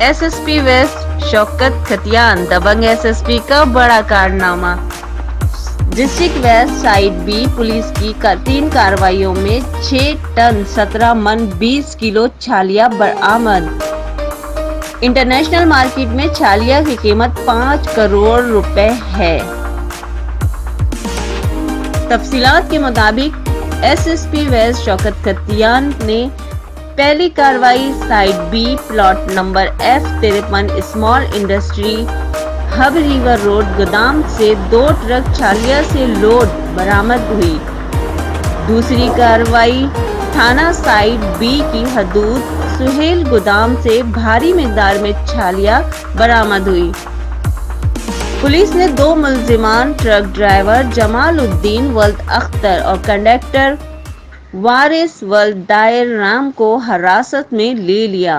SSP west Shaukat Khatiyan दबंग SSP का बड़ा कारनामा। District west side B police की 3 कार्रवाइयों में 6 टन 17 मन 20 किलो छालिया बरामद। इंटरनेशनल मार्केट में छालिया की कीमत 5 करोड़ रुपए है। तफसीलात के मुताबिक एसएसपी वेस्ट शौकत खतियान ने पहली कार्रवाई side B plot number F53 small industry hub river road गोदाम से 2 ट्रक छालिया से लोड बरामद हुई। दूसरी कार्रवाई थाना साइड बी की हदूद सुहेल गोदाम से भारी मिकदार में छालिया बरामद हुई। पुलिस ने 2 मुल्जिमान ट्रक ड्राइवर जमालुद्दीन वल्द अख्तर और कंडक्टर वारिस वल्द दायर राम को हिरासत में ले लिया।